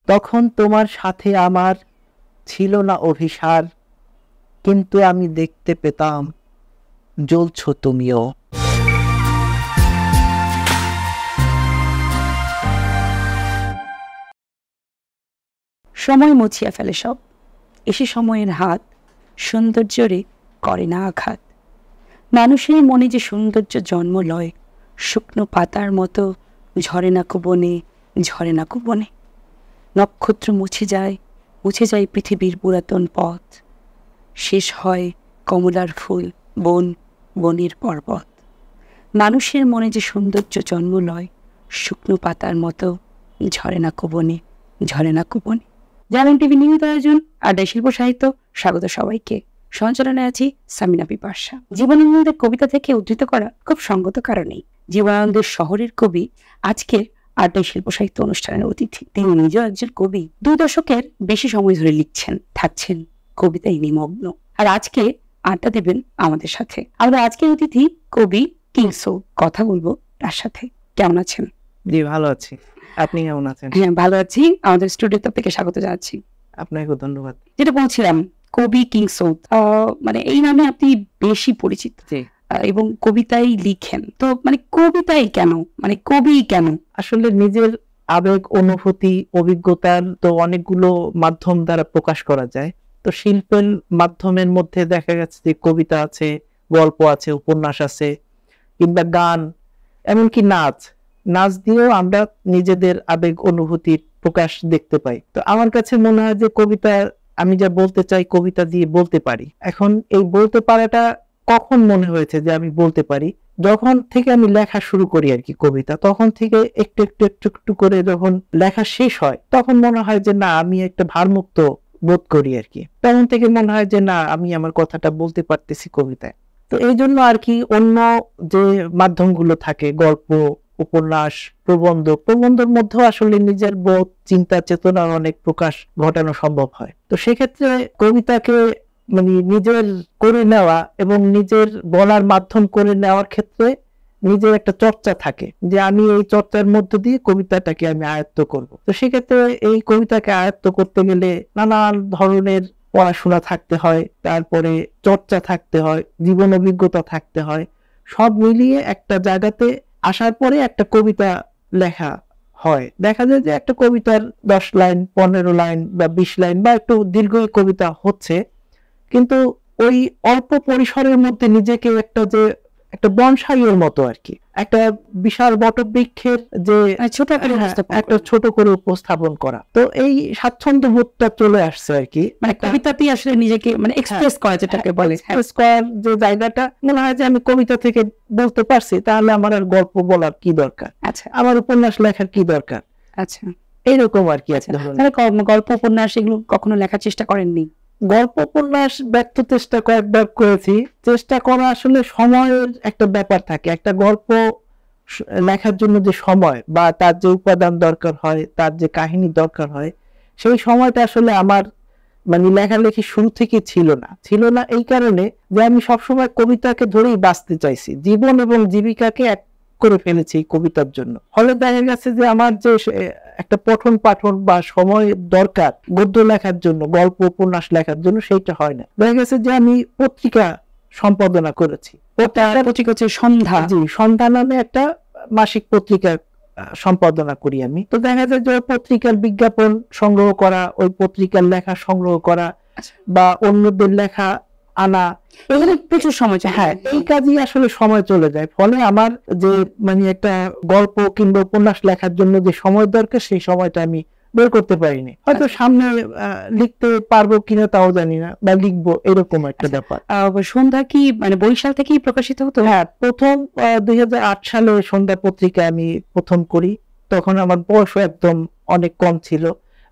তখন তোমার সাথে আমার ছিল না অভিসার, কিন্তু আমি দেখতে পেতাম জ্বলছো তুমিও। সময় মুছিয়া ফেলে সব, এসে সময়ের হাত সৌন্দর্যরে করে না আঘাত। মানুষের মনে যে সৌন্দর্য জন্ম লয়, শুকনো পাতার মতো ঝরে না কুবনে, ঝরে না কুবনে। নক্ষত্র মুছে যায় পৃথিবীর পুরাতন পথ, শেষ হয় কমলার ফুল, বন, বনের পর্বত। মানুষের মনে যে সৌন্দর্য জন্ম লয়, শুকনো পাতার মতো ঝরে না কুবনে, ঝরে না কুবনে। জানেন টিভি নিয়মিত আয়োজন আড্ডায় শিল্প সাহিত্য, স্বাগত সবাইকে। সঞ্চালনায় আছি সামিনা পিপাসা। জীবনানন্দের কবিতা থেকে উদ্ধৃত করা খুব সঙ্গত কারণেই জীবনানন্দের শহরের কবি আজকের আড্ডায় শিল্প সাহিত্য অনুষ্ঠানের অতিথি। তিনি নিজেও একজন কবি, 2 দশকের বেশি সময় ধরে লিখছেন, থাকছেন কবিতায় নিমগ্ন। আর আজকে আড্ডা দেবেন আমাদের সাথে। আমরা আজকের অতিথি কবি কিংসো, কথা বলবো তার সাথে। কেমন আছেন? জি, ভালো আছি। আপনি কেমন আছেন? হ্যাঁ, ভালো আছি। আমাদের স্টুডিওতে আপনাকে স্বাগত জানাচ্ছি। আপনাকে ধন্যবাদ। যেটা বলছিলাম, কবি কিংসো, মানে এই নামে আপনি বেশি পরিচিত এবং কবিতাই লিখেন। তো মানে কবিতাই কেন, মানে কবি কেন? আসলে নিজের আবেগ, অনুভূতি, অভিজ্ঞতার তো অনেকগুলো মাধ্যম দ্বারা প্রকাশ করা যায়। তো শিল্পের মাধ্যমের মধ্যে দেখা গেছে যে কবিতা আছে, গল্প আছে, উপন্যাস আছে, কিংবা গান, এমনকি নাচ দিয়েও আমরা নিজেদের আবেগ অনুভূতির প্রকাশ দেখতে পাই। তো আমার কাছে মনে হয় যে কবিতা, আমি যা বলতে চাই কবিতা দিয়ে বলতে পারি। এখন এই বলতে পারাটা কখন মনে হয়েছে যে আমি বলতে পারি, যখন থেকে আমি লেখা শুরু করি আর কি কবিতা, তখন থেকে একটু একটু একটু একটু করে যখন লেখা শেষ হয়, তখন মনে হয় যে না, আমি একটা ভারমুক্ত বোধ করি আর কি। তখন থেকে মনে হয় যে না, আমি আমার কথাটা বলতে পারতেছি কবিতায়। তো এই জন্য আর কি অন্য যে মাধ্যমগুলো থাকে, গল্প, উপন্যাস, প্রবন্ধের মধ্যেও আসলে নিজের বোধ, চিন্তা, চেতনার অনেক প্রকাশ ঘটানো সম্ভব হয়। তো সেক্ষেত্রে কবিতাকে মানে নিজের করে নেওয়া এবং নিজের বলার মাধ্যম করে নেওয়ার ক্ষেত্রে নিজের একটা চর্চা থাকে, যে আমি এই চর্চার মধ্য দিয়ে কবিতাটাকে আমি আয়ত্ত করব। তো সেক্ষেত্রে এই কবিতাকে আয়ত্ত করতে গেলে নানান ধরনের পড়াশোনা থাকতে হয়, তারপরে চর্চা থাকতে হয়, জীবন অভিজ্ঞতা থাকতে হয়। সব মিলিয়ে একটা জায়গাতে আসার পরে একটা কবিতা লেখা হয়। দেখা যায় যে একটা কবিতার 10 লাইন, 15 লাইন বা 20 লাইন বা একটু দীর্ঘ কবিতা হচ্ছে, কিন্তু ওই অল্প পরিসরের মধ্যে নিজেকে একটা বনসাইয়ের মতো আর কি, একটা বিশাল বটবৃক্ষের যে একটা ছোট করে উপস্থাপন করা। তো এই স্বাচ্ছন্দ্য বোধটা চলে আসছে আর কি, মানে কবিতাতেই আসলে নিজেকে মানে এক্সপ্রেস করা, যেটাকে বলে যে জায়গাটা। মনে হয় যে আমি কবিতা থেকে বলতে পারছি, তাহলে আমার আর গল্প বলার কি দরকার, আচ্ছা, আমার উপন্যাস লেখার কি দরকার। আচ্ছা, এইরকম আর কি। গল্প উপন্যাস এগুলো কখনো লেখার চেষ্টা করেননি? গল্প উপন্যাস ব্যর্থ চেষ্টা কয়েকবার করেছি। চেষ্টা করা আসলে সময়ের একটা ব্যাপার থাকে। একটা গল্প লেখার জন্য যে সময় বা তার যে উপাদান দরকার হয়, তার যে কাহিনী দরকার হয়, সেই সময়টা আসলে আমার মানে লেখালেখি শুরু থেকে ছিল না এই কারণে যে আমি সবসময় কবিতাকে ধরেই বাঁচতে চাইছি, জীবন এবং জীবিকাকে এক করে ফেলেছি কবিতার জন্য। ফলে দেখা গেছে যে আমার যে একটা পঠন পাঠন বা সময় দরকার গদ্য লেখার জন্য, গল্প উপন্যাস লেখার জন্য, সেইটা হয় না। দেখা গেছে যে আমি পত্রিকা সম্পাদনা করেছি। পত্রিকা হচ্ছে সন্ধ্যা। জি, সন্ধ্যা নামে একটা মাসিক পত্রিকা সম্পাদনা করি আমি। তো দেখা যায় যে পত্রিকার বিজ্ঞাপন সংগ্রহ করা, ওই পত্রিকার লেখা সংগ্রহ করা বা অন্যদের লেখা আনা, প্রচুর সময় যায়। হ্যাঁ, এই কাজেই আসলে সময় চলে যায়। ফলে আমার যে মানে একটা গল্প কিংবা উপন্যাস লেখার জন্য যে সময় দরকার, সেই সময়টা আমি বের করতে পারিনি। হয়তো সামনে লিখতে পারবো কিনা তাও জানি না, বা লিখবো, এরকম একটা ব্যাপার। সন্ধ্যা কি মানে বরিশাল থেকেই প্রকাশিত হতো? হ্যাঁ, প্রথম 2008 সালে সন্ধ্যা পত্রিকা আমি প্রথম করি। তখন আমার বয়সও একদম অনেক কম ছিল।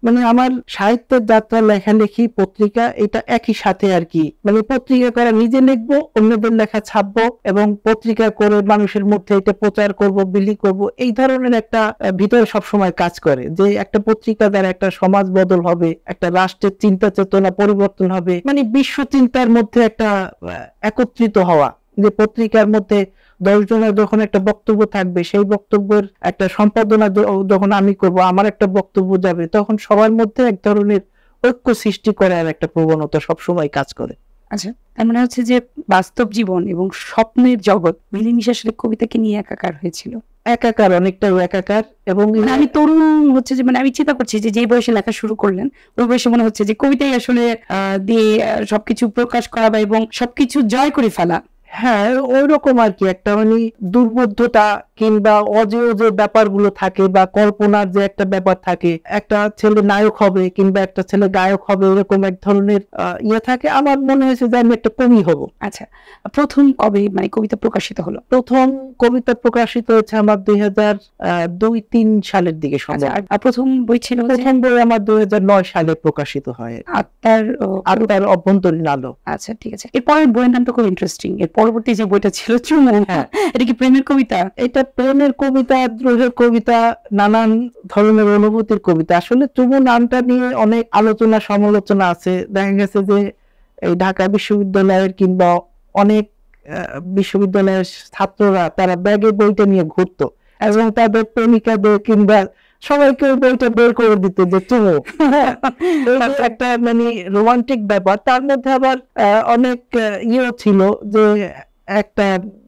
মানে আমার সাহিত্যের যাত্রা, লেখালেখি, পত্রিকা, এটা একই সাথে আর কি। মানে পত্রিকা করে নিজে লিখবো, অন্যদের লেখা ছাপবো এবং পত্রিকা করে মানুষের মধ্যে এটা প্রচার করব, বিলি করব, এই ধরনের একটা ভিতরে সবসময় কাজ করে যে একটা পত্রিকা দ্বারা একটা সমাজ বদল হবে, একটা রাষ্ট্রের চিন্তা চেতনা পরিবর্তন হবে, মানে বিশ্ব চিন্তার মধ্যে একটা একত্রিত হওয়া, যে পত্রিকার মধ্যে 10 জনের যখন একটা বক্তব্য থাকবে, সেই বক্তব্যের একটা সম্পাদনা যখন আমি করব, আমার একটা বক্তব্য যাবে, তখন সবার মধ্যে এক ধরনের ঐক্য সৃষ্টি করার একটা প্রবণতা সবসময় কাজ করে। আচ্ছা, তার মানে হচ্ছে যে বাস্তব জীবন এবং স্বপ্নের জগৎ মিলেমিশে আসলে কবিতাকে নিয়ে একাকার হয়েছিল। একাকার, অনেকটা একাকার। এবং মানে আমি তরুণ হচ্ছে যে মানে আমি চিন্তা করছি যে বয়সে লেখা শুরু করলেন ওই বয়সে মনে হচ্ছে যে কবিতাই আসলে দিয়ে সবকিছু প্রকাশ করা বা এবং সবকিছু জয় করে ফেলা। হ্যাঁ, ওই রকম আর কি, একটা মানে দুর্বোধ্যতা কিংবা অজেয় ব্যাপারগুলো থাকে বা কল্পনার যে একটা ব্যাপার থাকে, একটা ছেলে নায়ক হবে কিংবা একটা ছেলে গায়ক হবে, এরকম এক ধরনের ইয়ে থাকে। আমার মনে হয়েছে যে আমি একটা কবি হব। আচ্ছা, প্রথম কবে মানে কবিতা প্রকাশিত হলো? প্রথম কবিতা প্রকাশিত হচ্ছে আমার 2002-3 সালের দিকে সম্ভব। আর প্রথম বই ছিল প্রথম বই আমার 2009 সালে প্রকাশিত হয়, আত্মার অভ্যন্তরীণ আলো। আচ্ছা, ঠিক আছে। এরপরের বইয়ের নামটা খুব ইন্টারেস্টিং। এর পরবর্তী যে বইটা ছিল চুমু, হ্যাঁ, এটা কি প্রেমের কবিতা? এটা প্রেমের কবিতা, দ্রোহের কবিতা, নানান ধরনের অনুভূতির কবিতা। আসলে চুমু নামটা নিয়ে অনেক আলোচনা সমালোচনা আছে। দেখা গেছে যে এই ঢাকা বিশ্ববিদ্যালয়ের কিংবা অনেক বিশ্ববিদ্যালয়ের ছাত্ররা তারা ব্যাগে বইটা নিয়ে ঘুরতো এবং তাদের প্রেমিকাদের কিংবা সবাইকে বইটা বের করে দিত যে চুমু। একটা মানে রোমান্টিক ব্যাপার। তার মধ্যে আবার অনেক ইয়ে ছিল যে একটা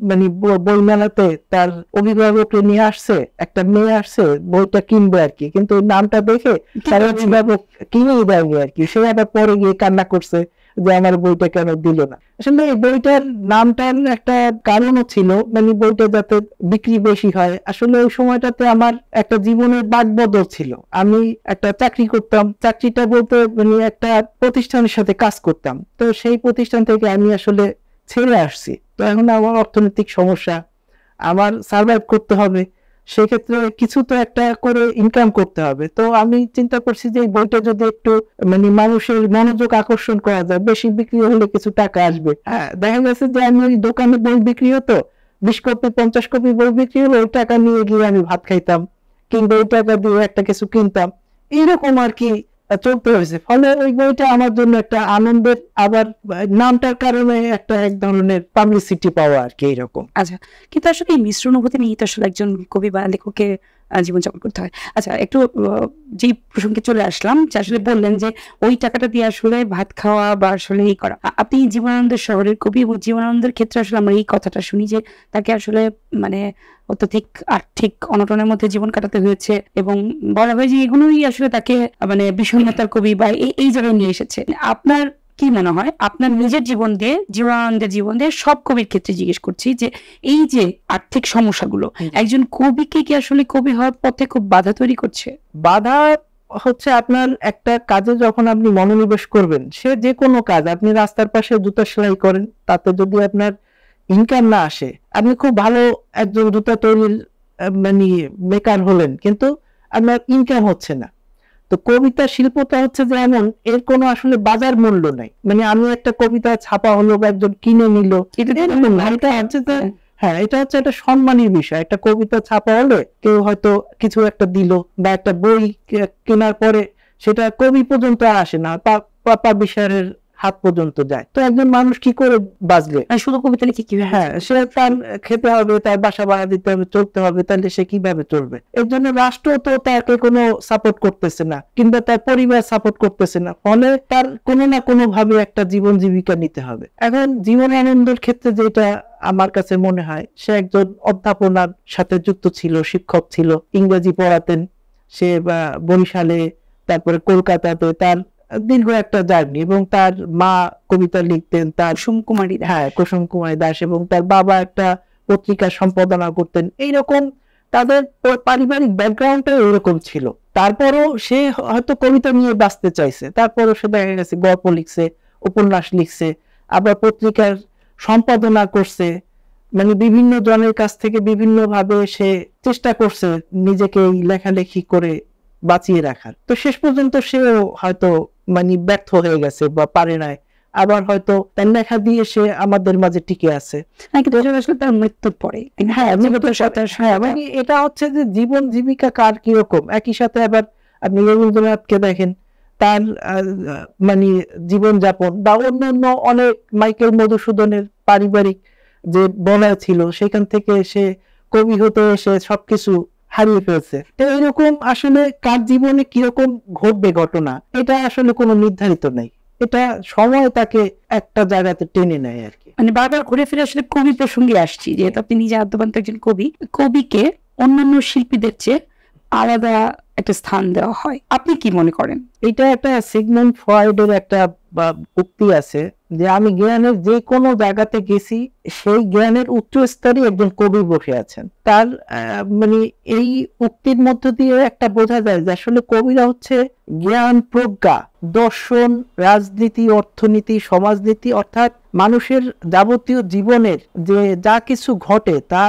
মানে বই মেলাতে তার অভিভাবককে নিয়ে আসছে, একটা মেয়ে আসছে বইটা কিনবে আর কি, কিন্তু নামটা দেখে তার অভিভাবক কিনেই দেয়নি আর কি। সে আবার পরে গিয়ে কান্না করছে যে আমার বইটা কেন দিল না। আসলে এই বইটার নামটার একটা কারণও ছিল, মানে বইটা যাতে বিক্রি বেশি হয়। আসলে ওই সময়টাতে আমার একটা জীবনের বাকবদল ছিল। আমি একটা চাকরি করতাম, চাকরিটা বলতে মানে একটা প্রতিষ্ঠানের সাথে কাজ করতাম। তো সেই প্রতিষ্ঠান থেকে আমি আসলে ছেড়ে আসছি। তো এখন আমার অর্থনৈতিক সমস্যা, আমার সার্ভাইভ করতে হবে, সেক্ষেত্রে কিছু তো একটা করে ইনকাম করতে হবে। তো আমি চিন্তা করছি যে বইটা যদি একটু মানে মানুষের মনোযোগ আকর্ষণ করা যায়, বেশি বিক্রি হলে কিছু টাকা আসবে। হ্যাঁ, দেখা গেছে যে আমি ওই দোকানে বই বিক্রি হতো, 20 কপি 50 কপি বই বিক্রি হলো, ওই টাকা নিয়ে গিয়ে আমি ভাত খাইতাম কিংবা ওই টাকা দিয়ে একটা কিছু কিনতাম, এইরকম আর কি চলতে হয়েছে। ফলে ওই বইটা আমার জন্য একটা আনন্দের, আবার নামটার কারণে একটা এক ধরনের পাবলিসিটি পাওয়া আর কি, এইরকম। আচ্ছা, কিন্তু আসলে এই মিশ্র অনুভূতি নিয়ে তো আসলে একজন কবি বা লেখকের জীবনযাপন করতে হয়। আচ্ছা, একটু যেই প্রসঙ্গে চলে আসলাম যে আসলে বললেন যে ওই টাকাটা দিয়ে আসলে ভাত খাওয়া বা আসলে এই করা। আপনি জীবনানন্দের শহরের কবি এবং জীবনানন্দের ক্ষেত্রে আসলে আমরা এই কথাটা শুনি যে তাকে আসলে মানে অত্যধিক আর্থিক অনটনের মধ্যে জীবন কাটাতে হয়েছে এবং বলা হয় যে এগুলোই আসলে তাকে মানে বিষণ্ণতার কবি বা এই জায়গায় নিয়ে এসেছে। আপনার কি মনে হয়, আপনার নিজের জীবন দিয়ে, জীবনানন্দের জীবন দিয়ে, সব কবির ক্ষেত্রে জিজ্ঞেস করছি যে এই যে আর্থিক সমস্যাগুলো একজন কবিকে কি আসলে কবি হওয়ার পথে খুব বাধা তৈরি করছে? বাধা হচ্ছে আপনার একটা কাজে যখন আপনি মনোনিবেশ করবেন, সে যে কোনো কাজ, আপনি রাস্তার পাশে জুতা সেলাই করেন, তাতে যদি আপনার ইনকাম না আসে, আপনি খুব ভালো একজন জুতা তৈরির মানে মেকার হলেন, কিন্তু আপনার ইনকাম হচ্ছে না। তো কবিতা শিল্পটা হচ্ছে যে এমন, এর কোনো আসলে বাজার মূল্য নাই। মানে আমি একটা কবিতা ছাপা হলো বা একজন কিনে নিল, এটা হচ্ছে যে হ্যাঁ, এটা হচ্ছে একটা সম্মানের বিষয়। একটা কবিতা ছাপা হলে কেউ হয়তো কিছু একটা দিল, বা একটা বই কেনার পরে সেটা কবি পর্যন্ত আসে না, পাবলিশারের হাত পর্যন্ত যায়। তো একজন মানুষ কি করে বাঁচবে? শুধু কবিতা লিখে কিভাবে? হ্যাঁ, সে তার খেতে হবে, তার বাসা ভাড়া দিতে হবে, চলতে হবে, তাহলে সে কিভাবে চলবে? এর জন্য রাষ্ট্র তো তাকে কোনো সাপোর্ট করতেছে না, কিংবা তার পরিবার সাপোর্ট করতেছে না। ফলে তার কোনো না কোনো ভাবে একটা জীবন জীবিকা নিতে হবে। এখন জীবনানন্দের ক্ষেত্রে যেটা আমার কাছে মনে হয়, সে একজন অধ্যাপনার সাথে যুক্ত ছিল, শিক্ষক ছিল, ইংরেজি পড়াতেন। সে বরিশালে, তারপরে কলকাতাতে তার দীর্ঘ একটা জার্নি, এবং তার মা কবিতা লিখতেন, তার কুসুম কুমারী দাস। হ্যাঁ, কুসুম কুমারী দাস, এবং তার বাবা একটা পত্রিকা সম্পাদনা করতেন। এইরকম তাদের পারিবারিক ব্যাকগ্রাউন্ডটা এরকম ছিল। তারপরও সে হয়তো কবিতা নিয়ে বাঁচতে চাইছে, তারপরও সে দেখা গেছে গল্প লিখছে, উপন্যাস লিখছে, আবার পত্রিকার সম্পাদনা করছে, মানে বিভিন্ন জনের কাছ থেকে বিভিন্ন ভাবে সে চেষ্টা করছে নিজেকে লেখালেখি করে বাঁচিয়ে রাখার। তো শেষ পর্যন্ত সেও হয়তো মানে ব্যর্থ হয়ে গেছে বা পারে নাই, আবার হয়তো তার লেখা দিয়ে সে আমাদের মাঝে টিকে আছে। আসলে তার মৃত্যুর পরে। হ্যাঁ, মানে এটা হচ্ছে যে জীবন জীবিকা কার কিরকম। একই সাথে আবার আপনি রবীন্দ্রনাথকে দেখেন, তার মানে জীবন যাপন, বা অন্যান্য অনেক, মাইকেল মধুসূদনের পারিবারিক যে বলয় ছিল সেখান থেকে সে কবি হতে এসে সবকিছু হারিয়ে ফেলছে। তো এরকম আসলে কার জীবনে কিরকম ঘটবে ঘটনা, এটা আসলে কোনো নির্ধারিত নেই, এটা সময় তাকে একটা জায়গাতে টেনে নেয় আর কি। মানে বারবার ঘুরে ফিরে আসলে কবি প্রসঙ্গে আসছি, যেহেতু আপনি নিজে আদ্যপান্ত একজন কবি, কবিকে অন্যান্য শিল্পীদের চেয়ে আলাদা একটা স্থান দেওয়া হয়, আপনি কি মনে করেন? এটা একটা সিগমুন্ড ফ্রয়েডের একটা উক্তি আছে যে আমি জ্ঞানের যে কোনো জায়গাতে গেছি, সেই জ্ঞানের উচ্চ স্তরে একজন কবি বসে আছেন। তার মানে এই উক্তির মধ্য দিয়ে একটা বোঝা যায় যে আসলে কবিরা হচ্ছে জ্ঞান, প্রজ্ঞা, দর্শন, রাজনীতি, অর্থনীতি, সমাজনীতি, অর্থাৎ মানুষের যাবতীয় জীবনের যে যা কিছু ঘটে তা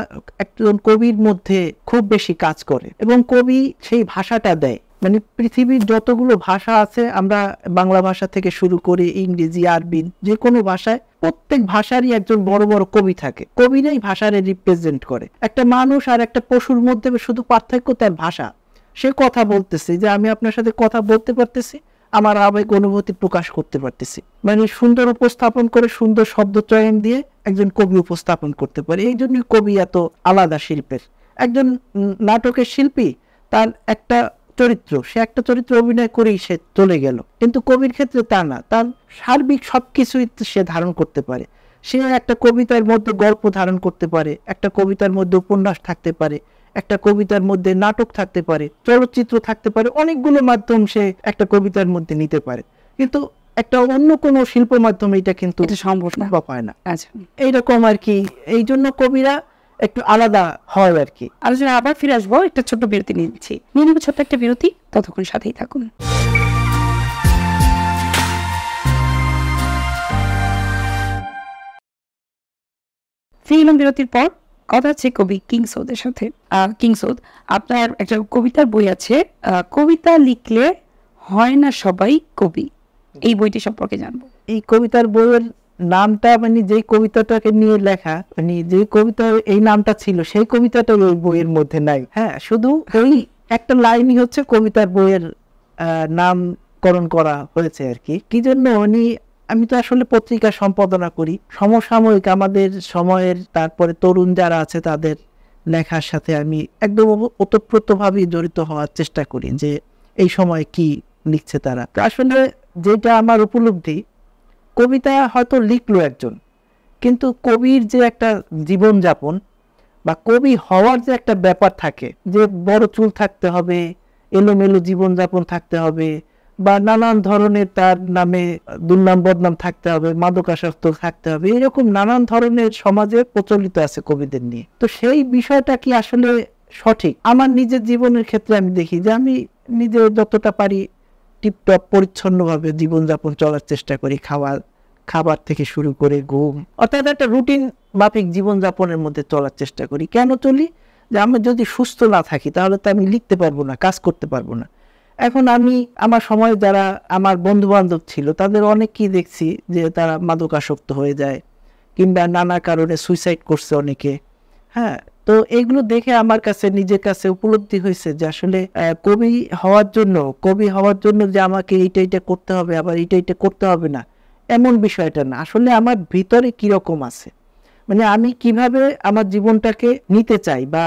একজন কবির মধ্যে খুব বেশি কাজ করে, এবং কবি সেই ভাষাটা দেয়। মানে পৃথিবীর যতগুলো ভাষা আছে, আমরা বাংলা ভাষা থেকে শুরু করে ইংরেজি, আরবি, যে কোনো ভাষায় প্রত্যেক ভাষারই একজন বড় বড় কবি থাকে। কবিরাই ভাষারে রিপ্রেজেন্ট করে। একটা মানুষ আর একটা পশুর মধ্যে শুধু পার্থক্য তার ভাষা। সে কথা বলতেছে, যে আমি আপনার সাথে কথা বলতে পারতেছি, আমার আবেগ অনুভূতি প্রকাশ করতে পারতেছি, মানে সুন্দর উপস্থাপন করে, সুন্দর শব্দ চয়ন দিয়ে একজন কবি উপস্থাপন করতে পারে। এই জন্য কবি এত আলাদা শিল্পের। একজন নাটকের শিল্পী, তার একটা চরিত্র, সে একটা চরিত্র অভিনয় করেই সে চলে গেল, কিন্তু কবির ক্ষেত্রে তা না, তার সার্বিক সবকিছুই সে ধারণ করতে পারে। সে একটা কবিতার মধ্যে গল্প ধারণ করতে পারে, একটা কবিতার মধ্যে উপন্যাস থাকতে পারে, একটা কবিতার মধ্যে নাটক থাকতে পারে, চলচ্চিত্র থাকতে পারে, অনেকগুলো মাধ্যম সে একটা কবিতার মধ্যে নিতে পারে। কিন্তু একটা অন্য কোনো শিল্প মাধ্যমে এটা কিন্তু সম্ভব হয় না। আচ্ছা, এইরকম আর কি। এই জন্য কবিরা একটু আলাদা হয় আর কি। আলোচনা আবার ফিরে আসবো, একটা ছোট্ট বিরতি নিচ্ছি, নিয়ে নেব ছোট্ট একটা বিরতি, ততক্ষণ সাথেই থাকুন। ফিরলাম বিরতির পর। কথা হচ্ছে কবি কিংসৌদের সাথে। কিংসৌদ, আপনার একটা কবিতার বই আছে, কবিতা লিখলে হয় না সবাই কবি, এই বইটি সম্পর্কে জানবো। এই কবিতার বইয়ের নামটা, মানে যে কবিতাটাকে নিয়ে লেখা, মানে যে কবিতার এই নামটা ছিল, সেই কবিতাটা ওই বইয়ের মধ্যে নাই। হ্যাঁ, শুধু ওই একটা লাইনই হচ্ছে কবিতার বইয়ের নামকরণ করা হয়েছে আর কি। কি জন্য, মানে আমি তো আসলে পত্রিকা সম্পাদনা করি, সমসাময়িক আমাদের সময়ের, তারপরে তরুণ যারা আছে তাদের লেখার সাথে আমি একদম ওতপ্রোতভাবে জড়িত হওয়ার চেষ্টা করি, যে এই সময় কি লিখছে তারা। আসলে যেটা আমার উপলব্ধি, কবিতা হয়তো লিখলো একজন, কিন্তু কবির যে একটা জীবনযাপন বা কবি হওয়ার যে একটা ব্যাপার থাকে, যে বড় চুল থাকতে হবে, এলোমেলো জীবনযাপন থাকতে হবে, বা নানান ধরনের তার নামে দুর্নাম বদনাম থাকতে হবে, মাদকাসক্ত থাকতে হবে, এরকম নানান ধরনের সমাজে প্রচলিত আছে কবিদের নিয়ে। তো সেই বিষয়টা কি আসলে সঠিক? আমার নিজের জীবনের ক্ষেত্রে আমি দেখি যে আমি নিজে যতটা পারি টিপটপ পরিচ্ছন্নভাবে জীবনযাপন চলার চেষ্টা করি, খাবার থেকে শুরু করে ঘুম, অর্থাৎ একটা রুটিন মাফিক জীবনযাপনের মধ্যে চলার চেষ্টা করি। কেন চলি? যে আমি যদি সুস্থ না থাকি তাহলে তো আমি লিখতে পারবো না, কাজ করতে পারবো না। এখন আমি আমার সময় যারা আমার বন্ধু বান্ধব ছিল, তাদের অনেককেই দেখছি যে তারা মাদকাসক্ত হয়ে যায়, কিংবা নানা কারণে সুইসাইড করছে অনেকে। হ্যাঁ, তো এগুলো দেখে আমার কাছে, নিজের কাছে উপলব্ধি হয়েছে যে আসলে কবি হওয়ার জন্য যে আমাকে এইটা করতে হবে, আবার এইটা করতে হবে না, এমন বিষয়টা না। আসলে আমার ভিতরে কিরকম আছে, মানে আমি কিভাবে আমার জীবনটাকে নিতে চাই, বা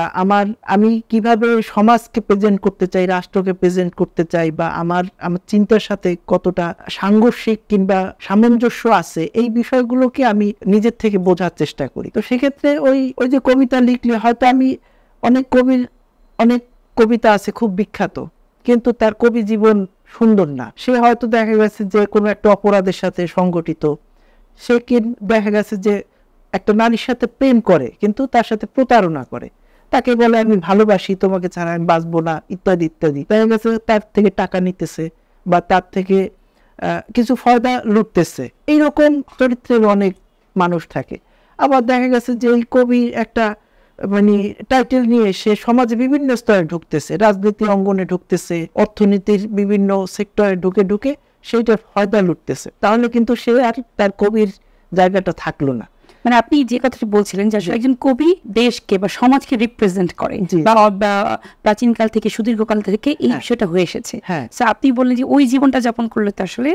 আমি কিভাবে সমাজকে প্রেজেন্ট করতে চাই, রাষ্ট্রকে প্রেজেন্ট করতে চাই, বা আমার চিন্তার সাথে কতটা সাংঘর্ষিক কিংবা সামঞ্জস্য আছে, এই বিষয়গুলোকে আমি নিজের থেকে বোঝার চেষ্টা করি। তো সেক্ষেত্রে ওই যে কবিতা লিখলে হয়তো আমি অনেক কবিতা আছে খুব বিখ্যাত, কিন্তু তার কবি জীবন সুন্দর না। সে হয়তো দেখা গেছে যে কোনো একটা অপরাধের সাথে সংগঠিত, সে কি দেখা গেছে যে একটা নারীর সাথে প্রেম করে, কিন্তু তার সাথে প্রতারণা করে, তাকে বলে আমি ভালোবাসি, তোমাকে ছাড়া আমি বাঁচবো না, ইত্যাদি ইত্যাদি। দেখা গেছে তার থেকে টাকা নিতেছে, বা তার থেকে কিছু ফয়দা লুটতেছে। এইরকম চরিত্রের অনেক মানুষ থাকে। আবার দেখা গেছে যে এই কবি একটা মানে টাইটেল নিয়ে সে সমাজে বিভিন্ন স্তরে ঢুকতেছে, রাজনীতি অঙ্গনে ঢুকতেছে, অর্থনীতির বিভিন্ন সেক্টরে ঢুকে সেইটার ফয়দা লুটতেছে, তাহলে কিন্তু সে আর তার কবির জায়গাটা থাকলো না। মানে আপনি যে কথাটি বলছিলেন যে একজন কবি দেশকে বা সমাজকে রিপ্রেজেন্ট করে, বা প্রাচীনকাল থেকে সুদীর্ঘকাল থেকে এই বিষয়টা হয়ে এসেছে। হ্যাঁ, আপনি বললেন যে ওই জীবনটা যাপন করলে তো আসলে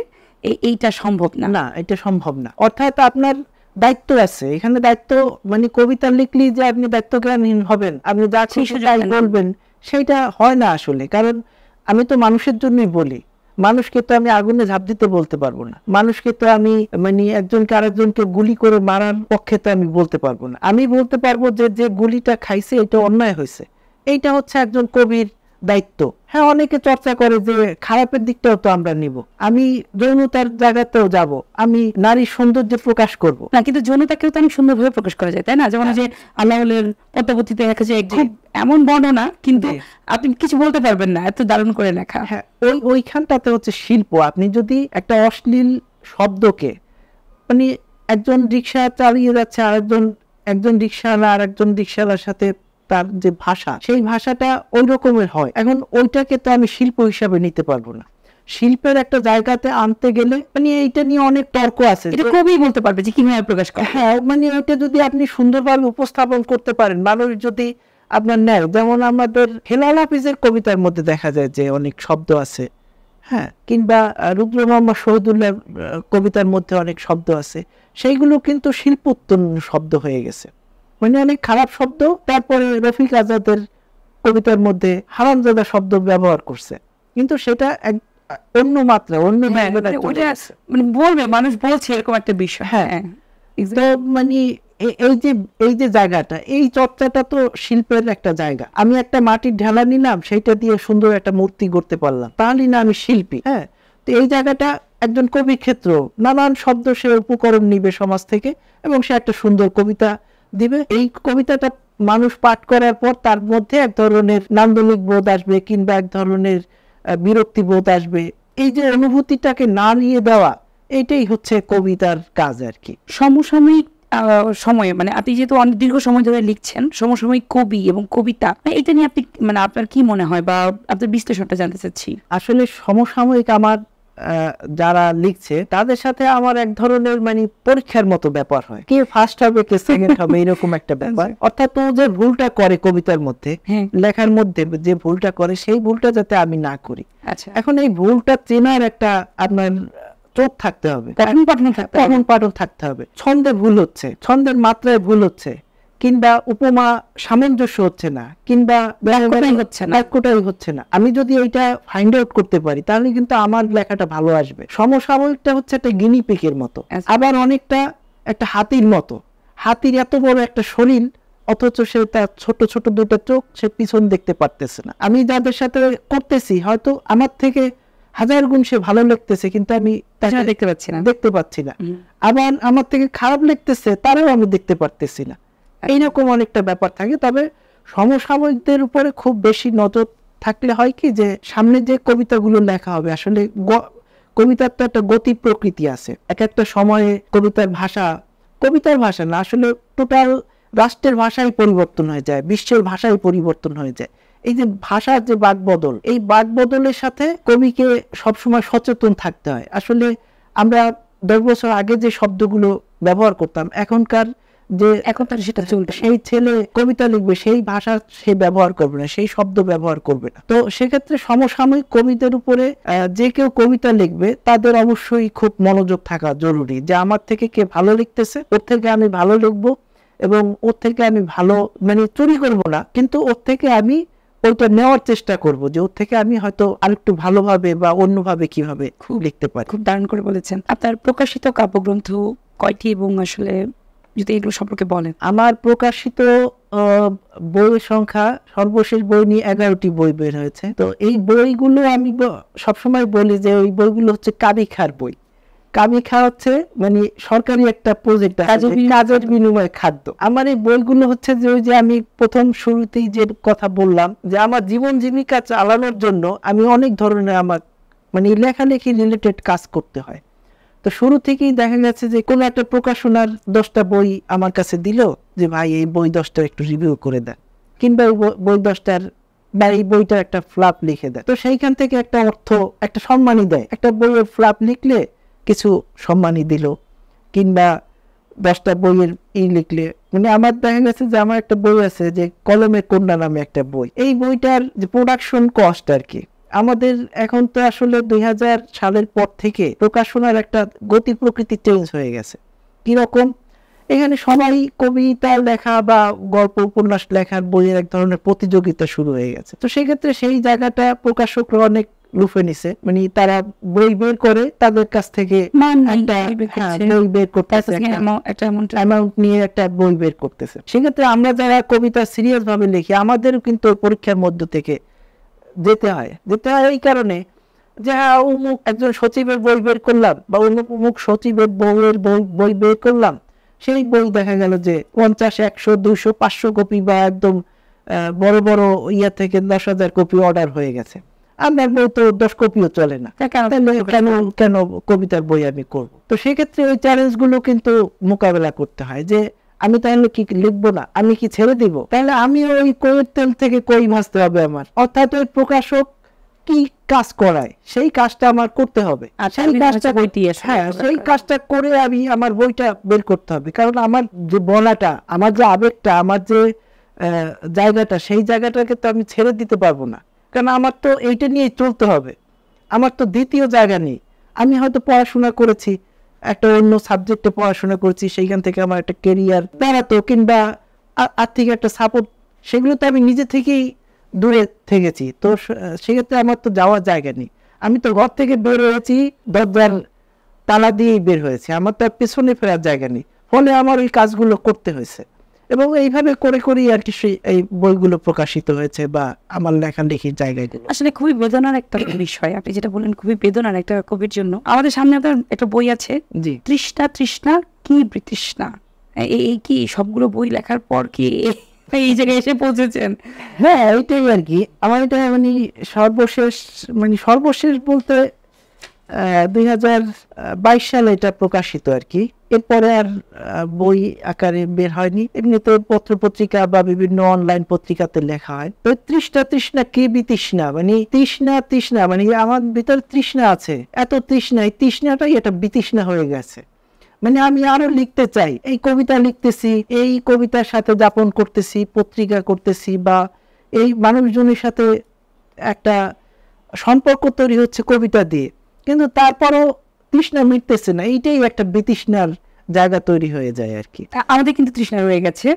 এইটা সম্ভব না। না, এটা সম্ভব না। অর্থাৎ আপনার দায়িত্ব আছে এখানে। দায়িত্ব মানে কবিতা লিখলি যে আপনি দায়িত্বজ্ঞানহীন হবেন, আপনি যা খুশি তাই বলবেন, সেইটা হয় না আসলে। কারণ আমি তো মানুষের জন্যই বলি, মানুষকে তো আমি আগুনে ঝাঁপ দিতে বলতে পারবো না, মানুষকে তো আমি মানে একজনকে আরেকজনকে গুলি করে মারার পক্ষে তো আমি বলতে পারবো না। আমি বলতে পারবো যে যে গুলিটা খাইছে এটা অন্যায় হয়েছে, এইটা হচ্ছে একজন কবির দায়িত্ব। হ্যাঁ, অনেকে চর্চা করে যে খারাপের দিকটাও তো আমরা নিব, আমি যৌনতার জায়গাতেও যাব, আমি নারীর সৌন্দর্য প্রকাশ করব না, কিন্তু যৌনতাকেও তো অনেক সুন্দরভাবে প্রকাশ করা যায়, তাই না? যেমন যে আল্লাহর পদ্মাবতীতে দেখা যায় খুব এমন বর্ণনা, কিন্তু আপনি কিছু বলতে পারবেন না, এত দারুণ করে লেখা। হ্যাঁ, ওইখানটাতে হচ্ছে শিল্প। আপনি যদি একটা অশ্লীল শব্দকে মানে একজন রিক্সা চালিয়ে যাচ্ছে একজন রিক্সাওয়ালা আর একজন রিক্সাওয়ালার সাথে তার যে ভাষা, সেই ভাষাটা ওই রকমের হয়। এখন ওইটাকে তো আমি শিল্প হিসাবে নিতে পারবো না। শিল্পের একটা জায়গাতে আনতে গেলে মানে এইটা নিয়ে অনেক তর্ক আছে, এটা কবি বলতে পারবে যে কিভাবে প্রকাশ করে। হ্যাঁ, মানে ওইটা যদি আপনি সুন্দরভাবে উপস্থাপন করতে পারেন, মানুষ যদি আপনার নেয়, যেমন আমাদের হেলাল হাফিজের কবিতার মধ্যে দেখা যায় যে অনেক শব্দ আছে, হ্যাঁ, কিংবা রুদ্র মোহাম্মদ শহীদুল্লাহ কবিতার মধ্যে অনেক শব্দ আছে, সেইগুলো কিন্তু শিল্পোত্তন্ন শব্দ হয়ে গেছে, মানে অনেক খারাপ শব্দ। তারপরে রফিক আজাদের কবিতার মধ্যে হারামজাদা শব্দ ব্যবহার করছে, কিন্তু সেটা অন্য মাত্রা, অন্য মানে বলবে মানুষ বলছে এরকম একটা বিষয়। হ্যাঁ, তো মানে এই যে জায়গাটা, এই চর্চাটা তো শিল্পের একটা জায়গা। আমি একটা মাটির ঢালা নিলাম, সেইটা দিয়ে সুন্দর একটা মূর্তি গড়তে পারলাম, তাহলে না আমি শিল্পী। হ্যাঁ, তো এই জায়গাটা একজন কবির ক্ষেত্র নানান শব্দ সে উপকরণ নিবে সমাজ থেকে এবং সে একটা সুন্দর কবিতা দিবে। এই কবিতাটা মানুষ পাঠ করার পর তার মধ্যে এক ধরনের নান্দনিক বোধ আসবে কিংবা এক ধরনের বিরক্তি বোধ আসবে। এই যে অনুভূতিটাকে না নিয়ে দেওয়া, এটাই হচ্ছে কবিতার কাজ আর কি। সমসাময়িক সময়ে, মানে আপনি যেহেতু অনেক দীর্ঘ সময় ধরে লিখছেন, সমসাময়িক কবি এবং কবিতা, এটা নিয়ে আপনি মানে আপনার কি মনে হয় বা আপনার বিশ্লেষণটা জানতে চাচ্ছি। আসলে সমসাময়িক আমার যারা লিখছে তাদের সাথে আমার এক ধরনের মানে পরীক্ষার মতো ব্যাপার হয়, কে ফার্স্ট হবে কে সেকেন্ড হবে, এরকম একটা ব্যাপার। অর্থাৎ ও যে ভুলটা করে কবিতার মধ্যে, লেখার মধ্যে যে ভুলটা করে, সেই ভুলটা যাতে আমি না করি। এখন এই ভুলটা চেনার একটা আপনার চোখ থাকতে হবে, পঠন পাঠন থাকতে হবে। ছন্দে ভুল হচ্ছে, ছন্দের মাত্রায় ভুল হচ্ছে, কিংবা উপমা সামঞ্জস্য হচ্ছে না, কিংবা বাক্যটাই হচ্ছে না, আমি যদি এটা ফাইন্ড আউট করতে পারি তাহলে কিন্তু আমার লেখাটা ভালো আসবে। সমসাময়িকটা হচ্ছে একটা গিনি পিগের মতো, আবার অনেকটা একটা হাতির মতো। হাতির এত বড় একটা শরীর, অথচ সে তার ছোট ছোট দুটো চোখ, সে পিছন দেখতে পারতেছে না। আমি যাদের সাথে করতেছি হয়তো আমার থেকে হাজার গুণ সে ভালো লাগতেছে, কিন্তু আমি তাকে দেখতে পাচ্ছি না। আবার আমার থেকে খারাপ লাগতেছে, তারাও আমি দেখতে পারতেছি না। এইরকম অনেকটা ব্যাপার থাকে। তবে সমসাময়িকদের উপরে খুব বেশি নজর থাকলে হয় কি, যে সামনে যে কবিতাগুলো লেখা হবে, আসলে কবিতার তো একটা গতি প্রকৃতি আছে। এক একটা সময়ে কবিতার ভাষা না, আসলে টোটাল রাষ্ট্রের ভাষায় পরিবর্তন হয়ে যায়, বিশ্বের ভাষায় পরিবর্তন হয়ে যায়। এই যে ভাষার যে বাকবদল, এই বাকবদলের সাথে কবিকে সবসময় সচেতন থাকতে হয়। আসলে আমরা 10 বছর আগে যে শব্দগুলো ব্যবহার করতাম, এখনকার যে সেটা চলবে, সেই ছেলে কবিতা লিখবে সেই ভাষা সে ব্যবহার করবে না, সেই শব্দ ব্যবহার করবে না। তো সেক্ষেত্রে সমসাময়িক কবিদের উপরে যে কেউ কবিতা লিখবে তাদের অবশ্যই খুব মনোযোগ থাকা জরুরি, যে আমার থেকে কে ভালো লিখতেছে, ওর থেকে আমি ভালো লিখবো, এবং ওর থেকে আমি ভালো মানে চুরি করবো না, কিন্তু ওর থেকে আমি ওইটা নেওয়ার চেষ্টা করব, যে ওর থেকে আমি হয়তো আরেকটু ভালোভাবে বা অন্যভাবে কিভাবে লিখতে পারি। খুব দারুণ করে বলেছেন। আপনার প্রকাশিত কাব্যগ্রন্থ কয়টি, এবং আসলে যদি এগুলো সম্পর্কে বলেন। আমার প্রকাশিত বইয়ের সংখ্যা, সর্বশেষ বই নিয়ে 11টি বই বের হয়েছে। তো এই বইগুলো আমি সবসময় বলি যে ওই বইগুলো হচ্ছে কাবিখার বই। কাবিখা হচ্ছে মানে সরকারি একটা প্রজেক্ট, কাজের বিনিময়ে খাদ্য। আমার এই বইগুলো হচ্ছে যে ওই যে আমি প্রথম শুরুতেই যে কথা বললাম, যে আমার জীবন জীবিকা চালানোর জন্য আমি অনেক ধরনের আমার মানে লেখালেখি রিলেটেড কাজ করতে হয়। তো শুরু থেকেই দেখা গেছে যে কোনো একটা প্রকাশনার 10টা বই আমার কাছে দিল, যে ভাই এই বই 10টা একটু রিভিউ করে দেন, কিংবা বই 10টার বা এই বইটার একটা ফ্লাপ লিখে দেয়। তো সেইখান থেকে একটা অর্থ, একটা সম্মানই দেয়। একটা বইয়ের ফ্লাপ লিখলে কিছু সম্মানই দিল, কিংবা 10টা বইয়ের লিখলে, মানে আমার দেখা গেছে যে আমার একটা বই আছে যে কলমের কন্যা নামে একটা বই। এই বইটার যে প্রোডাকশন কস্ট আর কি, আমাদের এখন তো আসলে 2000 সালের পর থেকে প্রকাশনার একটা গতি প্রকৃতি চেঞ্জ হয়ে গেছে। কিরকম, এখানে সবাই কবিতা লেখা বা গল্প উপন্যাস লেখার বইয়ের এক ধরনের প্রতিযোগিতা শুরু হয়ে গেছে। তো সেক্ষেত্রে সেই জায়গাটা প্রকাশকরা অনেক লুফে নিছে, মানে তারা বই বের করে তাদের কাছ থেকে একটা বই বের করতেছে, অ্যামাউন্ট নিয়ে একটা বই বের করতেছে। সেক্ষেত্রে আমরা যারা কবিতা সিরিয়াস ভাবে লিখি আমাদেরও কিন্তু পরীক্ষার মধ্য থেকে যেতে হয় এই কারণে যে অমুক একজন সচিবের বই বের করলাম বা অমুক সচিবের বইয়ের বই বের করলাম, সেই বই দেখা গেল যে 50, 100, 200, 500 কপি বা একদম বড় বড় ইয়া থেকে 10,000 কপি অর্ডার হয়ে গেছে। আমার বই তো 10 কপিও চলে না, কেন কবিতার বই আমি করব? তো সেক্ষেত্রে ওই চ্যালেঞ্জ গুলো কিন্তু মোকাবেলা করতে হয় যে আমি তাহলে কি লিখবো না, আমি কি ছেড়ে দিব? তাহলে আমি ওই কইয়ের তেল থেকে কই ভাজতে হবে আমার, অর্থাৎ ওই প্রকাশক কি কাজ করায় সেই কাজটা আমার করতে হবে, আর সেই কাজটা সেই কাজটা করে আমি আমার বইটা বের করতে হবে। কারণ আমার যে বলাটা, আমার যে আবেগটা, আমার যে জায়গাটা, সেই জায়গাটাকে তো আমি ছেড়ে দিতে পারবো না, কারণ আমার তো এইটা নিয়ে চলতে হবে। আমার তো দ্বিতীয় জায়গা নেই। আমি হয়তো পড়াশোনা করেছি, একটা অন্য সাবজেক্টে পড়াশোনা করেছি, সেইখান থেকে আমার একটা কেরিয়ার দাঁড়াতো কিংবা আর্থিক একটা সাপোর্ট, সেগুলো তো আমি নিজে থেকেই দূরে থেকেছি। তো সেক্ষেত্রে আমার তো যাওয়ার জায়গা নেই। আমি তো ঘর থেকে বের হয়েছি দরজার তালা দিয়েই বের হয়েছি, আমার তো পেছনে ফেরার জায়গা নেই। ফলে আমার ওই কাজগুলো করতে হয়েছে এবং এইভাবে করে করেই আর কি এই বইগুলো প্রকাশিত হয়েছে বা আমার লেখালেখির জায়গাগুলো। আসলে খুবই বেদনার একটা বিষয় আপনি যেটা বললেন, খুবই বেদনার একটা কবির জন্য। আমাদের সামনে আপনার একটা বই আছে, জি, তৃষ্ণা তৃষ্ণা কি বিতৃষ্ণা। এই কি সবগুলো বই লেখার পর কি এই জায়গায় এসে পৌঁছেছেন? হ্যাঁ, ওইটাই আর কি। আমার এটা মানে সর্বশেষ বলতে 2022 সালে এটা প্রকাশিত আর কি। এরপরে আর বই আকারে বের হয়নি। এমনিতে পত্র পত্রিকা বা বিভিন্ন অনলাইন পত্রিকাতে লেখা হয়। তো তৃষ্ণা কি বিতৃষ্ণা, মানে তৃষ্ণা মানে আমার ভিতরে তৃষ্ণা আছে, এত তৃষ্ণা, এই তৃষ্ণাটাই এটা বিতৃষ্ণা হয়ে গেছে। মানে আমি আরো লিখতে চাই, এই কবিতা লিখতেছি, এই কবিতার সাথে যাপন করতেছি, পত্রিকা করতেছি বা এই মানুষজনের সাথে একটা সম্পর্ক তৈরি হচ্ছে কবিতা দিয়ে, কিন্তু তারপরও তৃষ্ণা মিটতেছে না। এইটাই একটা বিতৃষ্ণার জায়গা তৈরি হয়ে যায় আর কি। আমাদের কিন্তু তৃষ্ণা রয়ে গেছে।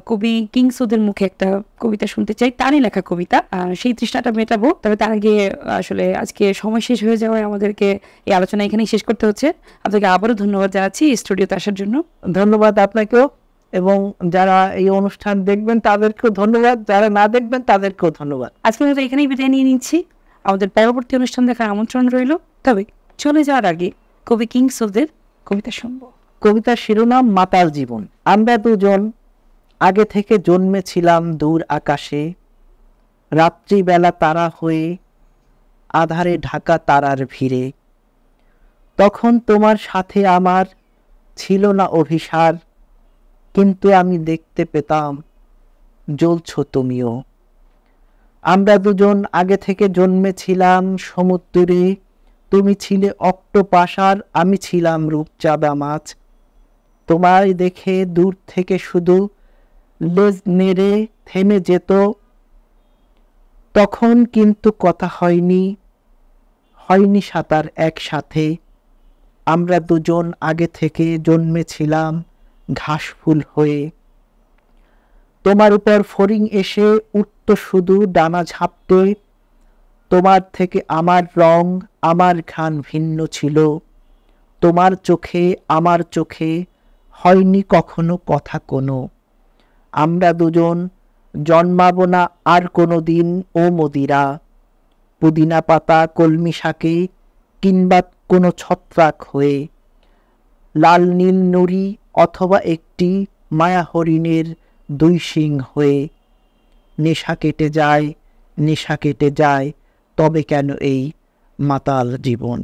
কবি কিংসদের মুখে একটা কবিতা শুনতে চাই, তারই লেখা কবিতা, সেই তৃষ্ণাটা মেটাবো। তবে তার আগে আসলে আজকে সময় শেষ হয়ে যাওয়ায় আমাদেরকে এই আলোচনা এখানেই শেষ করতে হচ্ছে। আপনাকে আবারও ধন্যবাদ জানাচ্ছি স্টুডিওতে আসার জন্য। ধন্যবাদ আপনাকেও, এবং যারা এই অনুষ্ঠান দেখবেন তাদেরকেও ধন্যবাদ, যারা না দেখবেন তাদেরকেও ধন্যবাদ। আজকে আমরা এখানেই বিদায় নিয়ে নিচ্ছি। আমাদের পরবর্তী অনুষ্ঠান দেখার আমন্ত্রণ রইল। তবে চলে যাওয়ার আগে কবি কিংসদের কবিতা শুনবো। কবিতার শিরোনাম মাতাল জীবন। আমরা দুজন আগে থেকে জন্মেছিলাম দূর আকাশে, রাত্রিবেলা তারা হয়ে আধারে ঢাকা তারার ভিড়ে। তখন তোমার সাথে আমার ছিল না অভিসার, কিন্তু আমি দেখতে পেতাম জ্বলছো তুমিও। আমরা দুজন আগে থেকে জন্মেছিলাম সমুদ্রে, তুমি ছিলে অক্টোপাস আর আমি ছিলাম রূপচাঁদা মাছ। তোমায় দেখে দূর থেকে শুধু লেজ নেড়ে থেমে যেত, তখন কিন্তু কথা হয়নি সাঁতার একসাথে। আমরা দুজন আগে থেকে জন্মেছিলাম ঘাস ফুল হয়ে। তোমার উপর ফড়িং এসে উঠত শুধু ডানা ঝাপটে, তোমার থেকে আমার রং আমার ঘ্রাণ ভিন্ন ছিল। তোমার চোখে আমার চোখে হয়নি কখনো কথা কোনো। আমরা দুজন জন্মাবো না আর কোনো দিন ও মদিরা, পুদিনা পাতা কলমি শাকে কিংবা কোনো ছত্রাক হয়ে, লাল নীল নুড়ি অথবা একটি মায়া হরিণের 2 শিং হয়ে। নেশা কেটে যায় তবে কেন এই মাতাল জীবন।